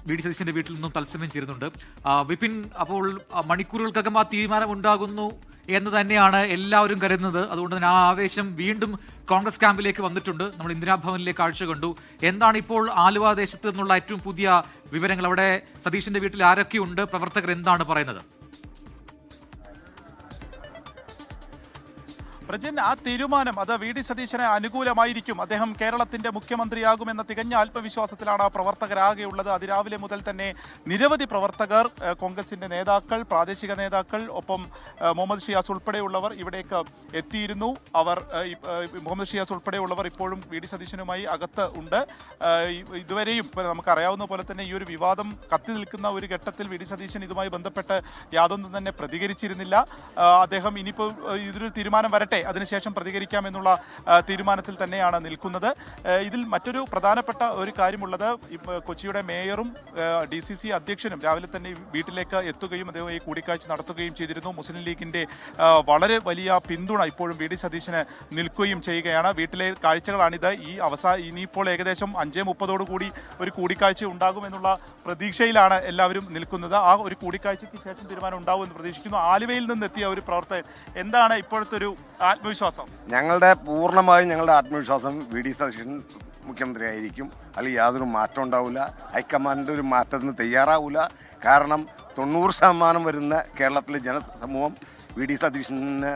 VD. സതീശന്റെ വീട്ടിൽ നിന്നും തത്സമയം ചേരുന്നുണ്ട്. വിപിൻ, അപ്പോൾ മണിക്കൂറുകൾക്കകം ആ തീരുമാനം ഉണ്ടാകുന്നു എന്ന് തന്നെയാണ് എല്ലാവരും കരുതുന്നത്. അതുകൊണ്ട് തന്നെ ആ ആവേശം വീണ്ടും കോൺഗ്രസ് ക്യാമ്പിലേക്ക് വന്നിട്ടുണ്ട്. നമ്മൾ ഇന്ദിരാഭവനിലെ കാഴ്ച കണ്ടു. എന്താണ് ഇപ്പോൾ ആലുവ ദേശത്ത് നിന്നുള്ള ഏറ്റവും പുതിയ വിവരങ്ങൾ? അവിടെ സതീശന്റെ വീട്ടിൽ ആരൊക്കെയുണ്ട്? പ്രവർത്തകർ എന്താണ് പറയുന്നത്? പ്രജിൻ, ആ തീരുമാനം അത് വി.ഡി. സതീശന് അനുകൂലമായിരിക്കും. അദ്ദേഹം കേരളത്തിന്റെ മുഖ്യമന്ത്രിയാകുമെന്ന തികഞ്ഞ ആത്മവിശ്വാസത്തിലാണ് പ്രവർത്തകരാകെയുള്ളത്. അതിരാവിലെ മുതൽ തന്നെ നിരവധി പ്രവർത്തകർ, കോൺഗ്രസിന്റെ നേതാക്കൾ, പ്രാദേശിക നേതാക്കൾ, ഒപ്പം മുഹമ്മദ് ഷിയാസ് ഉൾപ്പെടെയുള്ളവർ ഇവിടേക്ക് എത്തിയിരുന്നു. മുഹമ്മദ് ഷിയാസ് ഉൾപ്പെടെയുള്ളവർ ഇപ്പോഴും വി.ഡി. സതീശനുമായി അകത്ത് ഉണ്ട്. ഇതുവരെയും നമുക്കറിയാവുന്ന പോലെ തന്നെ ഈ ഒരു വിവാദം കത്തി നിൽക്കുന്ന ഒരു ഘട്ടത്തിൽ വി.ഡി. സതീശൻ ഇതുമായി ബന്ധപ്പെട്ട് യാതൊന്നും തന്നെ പ്രതികരിച്ചിരുന്നില്ല. അദ്ദേഹം ഇനിയിപ്പോൾ ഇതൊരു തീരുമാനം വരട്ടെ, അതിനുശേഷം പ്രതികരിക്കാമെന്നുള്ള തീരുമാനത്തിൽ തന്നെയാണ് നിൽക്കുന്നത്. ഇതിൽ മറ്റൊരു പ്രധാനപ്പെട്ട ഒരു കാര്യമുള്ളത്, കൊച്ചിയുടെ മേയറും DCC അധ്യക്ഷനും രാവിലെ തന്നെ വീട്ടിലേക്ക് എത്തുകയും അദ്ദേഹം ഈ കൂടിക്കാഴ്ച നടത്തുകയും ചെയ്തിരുന്നു. മുസ്ലിം ലീഗിന്റെ വളരെ വലിയ പിന്തുണ ഇപ്പോഴും വി.ഡി. സതീശന് നിൽക്കുകയും ചെയ്യുകയാണ്. വീട്ടിലെ കാഴ്ചകളാണിത്. ഇനിയിപ്പോൾ ഏകദേശം 5:30 കൂടി ഒരു കൂടിക്കാഴ്ച ഉണ്ടാകുമെന്നുള്ള പ്രതീക്ഷയിലാണ് എല്ലാവരും നിൽക്കുന്നത്. ആ ഒരു കൂടിക്കാഴ്ചയ്ക്ക് ശേഷം തീരുമാനം ഉണ്ടാവുമെന്ന് പ്രതീക്ഷിക്കുന്നു. ആലുവയിൽ നിന്നെത്തിയ ഒരു പ്രവർത്തകൻ, എന്താണ് ഇപ്പോഴത്തെ ഒരു ആത്മവിശ്വാസം? പൂർണ്ണമായും ഞങ്ങളുടെ ആത്മവിശ്വാസം വി.ഡി. സതീശൻ മുഖ്യമന്ത്രിയായിരിക്കും. അതിൽ യാതൊരു മാറ്റം ഉണ്ടാവില്ല. ഹൈക്കമാൻഡ് ഒരു മാറ്റത്തിന് തയ്യാറാവില്ല. കാരണം 90% വരുന്ന കേരളത്തിലെ ജനസമൂഹം വി.ഡി. സതീശന്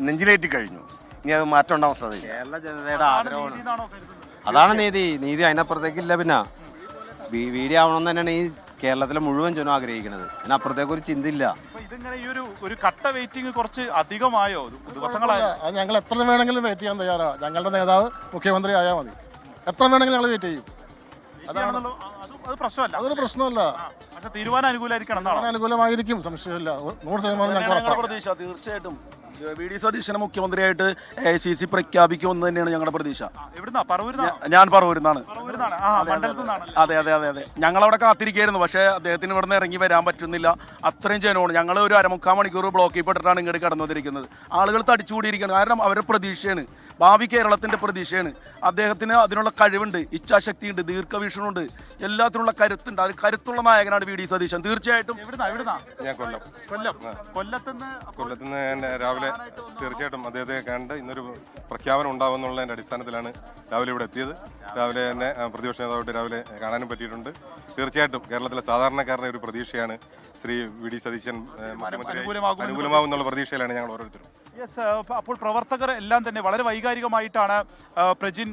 നെഞ്ചിലേറ്റി കഴിഞ്ഞു. ഇനി അത് മാറ്റം ഉണ്ടാവാൻ സാധ്യത. കേരള ജനതയുടെ ആഗ്രഹമാണ്, അതാണ് നീതി അതിനപ്പുറത്തേക്കില്ല. പിന്നെ വി.ഡി. ആവണമെന്ന് തന്നെയാണ് ഈ കേരളത്തിലെ മുഴുവൻ ജനം ആഗ്രഹിക്കുന്നത്. അതിനപ്പുറത്തേക്ക് ഒരു ചിന്തയില്ല. ഇതിങ്ങനെ ഈ ഒരു കട്ട വെയിറ്റിംഗ് കുറച്ച് അധികമായോ? ദിവസങ്ങളായോ? അത് ഞങ്ങൾ എത്ര വേണമെങ്കിലും വെയിറ്റ് ചെയ്യാൻ തയ്യാറാണ്. ഞങ്ങളുടെ നേതാവ് മുഖ്യമന്ത്രി ആയാൽ മതി. എത്ര വേണമെങ്കിലും ഞങ്ങൾ വെയിറ്റ് ചെയ്യും. അത് പ്രശ്നമല്ല, അതൊരു പ്രശ്നമല്ല. പക്ഷെ തീരുമാനം അനുകൂലമായിരിക്കണം. അനുകൂലമായിരിക്കും, സംശയമില്ല. 100% ഞങ്ങൾ പ്രതീക്ഷ. തീർച്ചയായിട്ടും വി.ഡി. സതീശനെ മുഖ്യമന്ത്രിയായിട്ട് AICC പ്രഖ്യാപിക്കുമെന്ന് തന്നെയാണ് ഞങ്ങളുടെ പ്രതീക്ഷ. ഞാൻ പറവൂരിന്നാണ്. അതെ. ഞങ്ങളവിടെ കാത്തിരിക്കുകയായിരുന്നു. പക്ഷേ അദ്ദേഹത്തിന് ഇവിടുന്ന് ഇറങ്ങി വരാൻ പറ്റുന്നില്ല. അത്രയും ജനമാണ്. ഞങ്ങൾ ഒരു 3/4 മണിക്കൂർ ബ്ലോക്കിൽ പെട്ടിട്ടാണ് ഇങ്ങോട്ട് കടന്നു വന്നിരിക്കുന്നത്. ആളുകൾ തടിച്ചുകൂടിയിരിക്കുകയാണ്. കാരണം അവരുടെ പ്രതീക്ഷയാണ്, ഭാവി കേരളത്തിന്റെ പ്രതീക്ഷയാണ്. അദ്ദേഹത്തിന് അതിനുള്ള കഴിവുണ്ട്, ഇച്ഛാശക്തിയുണ്ട്, ദീർഘവീക്ഷണമുണ്ട്, എല്ലാത്തിനുള്ള കരുത്തുണ്ട്. അത് കരുത്തുള്ള നായകനാണ് വി.ഡി. സതീശൻ. തീർച്ചയായിട്ടും. ഞാൻ കൊല്ലത്തുനിന്ന് രാവിലെ തീർച്ചയായിട്ടും അദ്ദേഹത്തെ കണ്ട് ഇന്നൊരു പ്രഖ്യാപനം ഉണ്ടാവുമെന്നുള്ളതിന്റെ അടിസ്ഥാനത്തിലാണ് രാവിലെ ഇവിടെ എത്തിയത്. രാവിലെ തന്നെ പ്രതിപക്ഷ നേതാവായിട്ട് രാവിലെ കാണാനും പറ്റിയിട്ടുണ്ട്. തീർച്ചയായിട്ടും കേരളത്തിലെ സാധാരണക്കാരന്റെ ഒരു പ്രതീക്ഷയാണ് ശ്രീ വി.ഡി. സതീശൻ അനുകൂലമാകുന്നുള്ള പ്രതീക്ഷയിലാണ് ഞങ്ങൾ ഓരോരുത്തരും. അപ്പോൾ പ്രവർത്തകർ എല്ലാം തന്നെ വളരെ വൈകാരികമായിട്ടാണ് പ്രജിൻ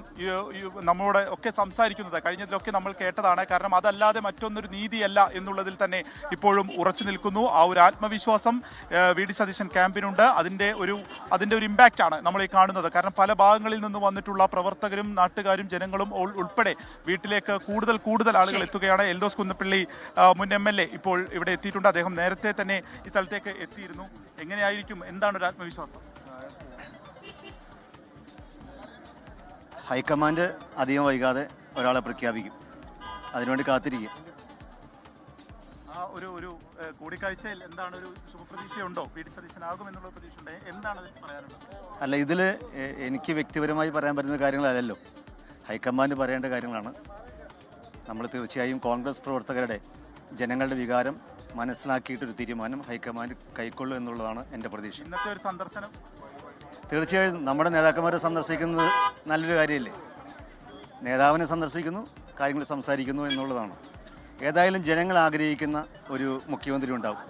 നമ്മളോട് ഒക്കെ സംസാരിക്കുന്നത്. കഴിഞ്ഞതിലൊക്കെ നമ്മൾ കേട്ടതാണ്. കാരണം അതല്ലാതെ മറ്റൊന്നൊരു നീതിയല്ല എന്നുള്ളതിൽ തന്നെ ഇപ്പോഴും ഉറച്ചു നിൽക്കുന്നു. ആ ഒരു ആത്മവിശ്വാസം വി.ഡി. സതീശൻ ക്യാമ്പിനുണ്ട്. അതിന്റെ ഒരു ഇമ്പാക്റ്റ് ആണ് നമ്മൾ ഈ കാണുന്നത്. കാരണം പല ഭാഗങ്ങളിൽ നിന്ന് വന്നിട്ടുള്ള പ്രവർത്തകരും നാട്ടുകാരും ജനങ്ങളും ഉൾപ്പെടെ വീട്ടിലേക്ക് കൂടുതൽ ആളുകൾ എത്തുകയാണ്. എൽദോസ് കുന്നപ്പള്ളി മുൻ MLA ഇപ്പോൾ ഇവിടെ എത്തിയിട്ടുണ്ട്. അദ്ദേഹം നേരത്തെ തന്നെ ഈ സ്ഥലത്തേക്ക് എത്തിയിരുന്നു. എങ്ങനെയായിരിക്കും, എന്താണ് ഒരു ആത്മവിശ്വാസം? ഹൈക്കമാൻഡ് അധികം വൈകാതെ ഒരാളെ പ്രഖ്യാപിക്കും. അതിനുവേണ്ടി കാത്തിരിക്കും. ആ ഒരു കൂടിക്കാഴ്ചയിൽ എന്താണ് ഒരു ശുഭപ്രതീക്ഷയുണ്ടോ? വി.ഡി. സതീശനാകും എന്നുള്ള പ്രതീക്ഷയുണ്ട്. എന്താണ് അതിൽ പറയാനുള്ളത്? അല്ല, ഇതിൽ എനിക്ക് വ്യക്തിപരമായി പറയാൻ പറ്റുന്ന കാര്യങ്ങളല്ലല്ലോ, ഹൈക്കമാൻഡ് പറയേണ്ട കാര്യങ്ങളാണ്. നമ്മൾ തീർച്ചയായും കോൺഗ്രസ് പ്രവർത്തകരുടെ, ജനങ്ങളുടെ വികാരം മനസ്സിലാക്കിയിട്ടൊരു തീരുമാനം ഹൈക്കമാൻഡ് കൈക്കൊള്ളും എന്നുള്ളതാണ് എൻ്റെ പ്രതീക്ഷ. ഇന്നത്തെ ഒരു സന്ദർശനം തീർച്ചയായും നമ്മുടെ നേതാക്കന്മാരെ സന്ദർശിക്കുന്നത് നല്ലൊരു കാര്യമല്ലേ. നേതാവിനെ സന്ദർശിക്കുന്നു, കാര്യങ്ങൾ സംസാരിക്കുന്നു എന്നുള്ളതാണ്. ഏതായാലും ജനങ്ങൾ ആഗ്രഹിക്കുന്ന ഒരു മുഖ്യമന്ത്രി ഉണ്ടാവും.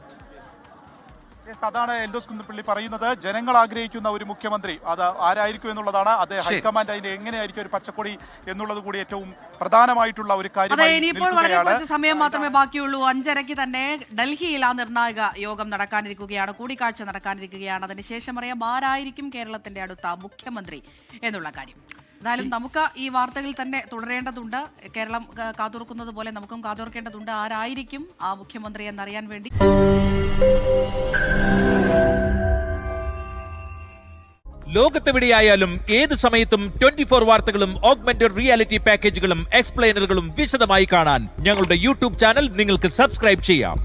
അതാണ് എൽദോസ് കുന്നപ്പള്ളി പറയുന്നത്. ജനങ്ങൾ ആഗ്രഹിക്കുന്ന ഒരു മുഖ്യമന്ത്രി അത് ആരായിരിക്കും എന്നുള്ളതാണ്. അത് ഹൈക്കമാൻഡ് അതിന്റെ എങ്ങനെയായിരിക്കും ഒരു പച്ചക്കൊടി എന്നുള്ളത് കൂടി ഏറ്റവും പ്രധാനമായിട്ടുള്ള ഒരു കാര്യമാണ്. ഇനിയിപ്പോൾ വളരെ കുറച്ച് സമയം മാത്രമേ ബാക്കിയുള്ളൂ. 5:30 തന്നെ ഡൽഹിയിൽ ആ നിർണായക യോഗം നടക്കാനിരിക്കുകയാണ്, കൂടിക്കാഴ്ച നടക്കാനിരിക്കുകയാണ്. അതിനുശേഷം അറിയാം ആരായിരിക്കും കേരളത്തിന്റെ അടുത്ത മുഖ്യമന്ത്രി എന്നുള്ള കാര്യം. എന്തായാലും നമുക്ക് ഈ വാർത്തകൾ തന്നെ തുടരേണ്ടതുണ്ട്. കേരളം കാതോർക്കുന്നത് പോലെ നമുക്കും കാതോർക്കേണ്ടതുണ്ട്. ആരായിരിക്കും ആ മുഖ്യമന്ത്രി എന്നറിയാൻ വേണ്ടി. ലോകത്തെവിടെയായാലും ഏത് സമയത്തും 24 വാർത്തകളും ഓഗ്മെന്റഡ് റിയാലിറ്റി പാക്കേജുകളും എക്സ്പ്ലെയിനറുകളും വിശദമായി കാണാൻ ഞങ്ങളുടെ YouTube ചാനൽ നിങ്ങൾക്ക് സബ്സ്ക്രൈബ് ചെയ്യാം.